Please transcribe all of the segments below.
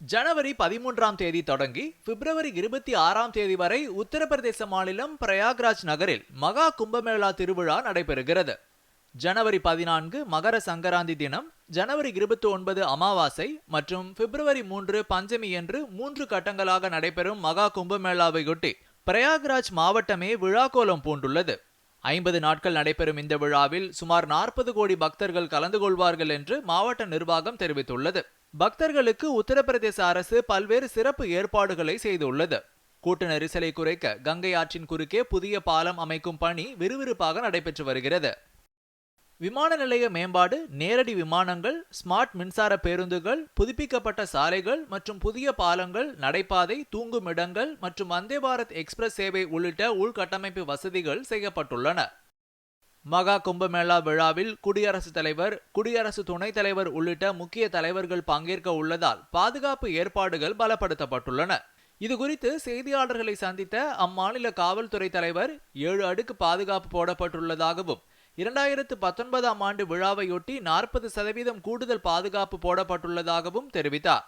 ஜனவரி 13ஆம் தேதி தொடங்கி பிப்ரவரி 26ஆம் தேதி வரை உத்தரப்பிரதேச மாநிலம் பிரயாக்ராஜ் நகரில் மகா கும்பமேளா திருவிழா நடைபெறுகிறது. ஜனவரி 14 மகர சங்கராந்தி தினம், ஜனவரி 29 அமாவாசை மற்றும் பிப்ரவரி 3 பஞ்சமி என்று 3 கட்டங்களாக நடைபெறும் மகா கும்பமேளாவையொட்டி பிரயாக்ராஜ் மாவட்டமே விழாக்கோலம் பூண்டுள்ளது. 50 நாட்கள் நடைபெறும் இந்த விழாவில் சுமார் 40 கோடி பக்தர்கள் கலந்து கொள்வார்கள் என்று மாவட்ட நிர்வாகம் தெரிவித்துள்ளது. பக்தர்களுக்கு உத்தரப்பிரதேச அரசு பல்வேறு சிறப்பு ஏற்பாடுகளை செய்துள்ளது. கூட்ட நெரிசலை குறைக்க கங்கை ஆற்றின் குறுக்கே புதிய பாலம் அமைக்கும் பணி விறுவிறுப்பாக நடைபெற்று வருகிறது. விமான நிலைய மேம்பாடு, நேரடி விமானங்கள், ஸ்மார்ட் மின்சார பேருந்துகள், புதுப்பிக்கப்பட்ட சாலைகள் மற்றும் புதிய பாலங்கள், நடைபாதை, தூங்கும் இடங்கள் மற்றும் வந்தே பாரத் எக்ஸ்பிரஸ் சேவை உள்ளிட்ட உள்கட்டமைப்பு வசதிகள் செய்யப்பட்டுள்ளன. மகா கும்பமேளா விழாவில் குடியரசுத் தலைவர், குடியரசு துணைத் தலைவர் உள்ளிட்ட முக்கிய தலைவர்கள் பங்கேற்க உள்ளதால் பாதுகாப்பு ஏற்பாடுகள் பலப்படுத்தப்பட்டுள்ளன. இதுகுறித்து செய்தியாளர்களை சந்தித்த அம்மாநில காவல்துறை தலைவர் 7 அடுக்கு பாதுகாப்பு போடப்பட்டுள்ளதாகவும் 2019ஆம் ஆண்டு விழாவையொட்டி 40% கூடுதல் பாதுகாப்பு போடப்பட்டுள்ளதாகவும் தெரிவித்தார்.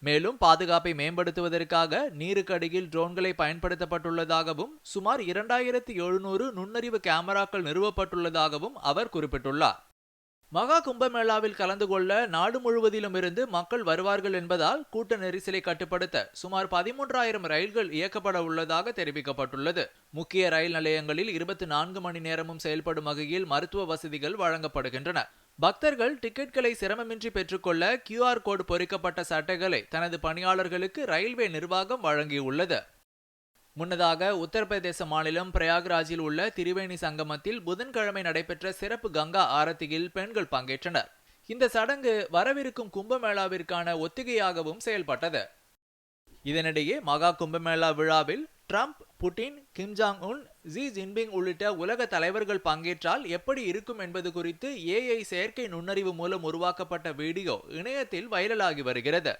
மேலும் பாதுகாப்பை மேம்படுத்துவதற்காக நீருக்கடியில் ட்ரோன்களை பயன்படுத்தப்பட்டுள்ளதாகவும் சுமார் 2700 நுண்ணறிவு கேமராக்கள் நிறுவப்பட்டுள்ளதாகவும் அவர் குறிப்பிட்டுள்ளார். மகா கும்பமேளாவில் கலந்து கொள்ள நாடு முழுவதிலும் இருந்து மக்கள் வருவார்கள் என்பதால் கூட்ட நெரிசலை கட்டுப்படுத்த சுமார் 13,000 ரயில்கள் இயக்கப்பட உள்ளதாக தெரிவிக்கப்பட்டுள்ளது. முக்கிய ரயில் நிலையங்களில் 24 மணி நேரமும் செயல்படும் வகையில் மருத்துவ வசதிகள் வழங்கப்படுகின்றன. பக்தர்கள் டிக்கெட்களை சிரமமின்றி பெற்றுக்கொள்ள QR கோடு பொறிக்கப்பட்ட சட்டைகளை தனது பணியாளர்களுக்கு ரயில்வே நிர்வாகம் வழங்கியுள்ளது. முன்னதாக உத்தரப்பிரதேச மாநிலம் பிரயாக்ராஜில் உள்ள திரிவேணி சங்கமத்தில் புதன்கிழமை நடைபெற்ற சிறப்பு கங்கா ஆரத்தியில் பெண்கள் பங்கேற்றனர். இந்த சடங்கு வரவிருக்கும் கும்பமேளாவிற்கான ஒத்திகையாகவும் செயல்பட்டது. இதனிடையே மகா கும்பமேளா விழாவில் Trump, Putin, Kim Jong Un, Xi Jinping உள்ளிட்ட உலக தலைவர்கள் பங்கேற்றால் எப்படி இருக்கும் என்பது குறித்து AI செயற்கை நுண்ணறிவு மூலம் உருவாக்கப்பட்ட வீடியோ இணையத்தில் வைரலாகி வருகிறது.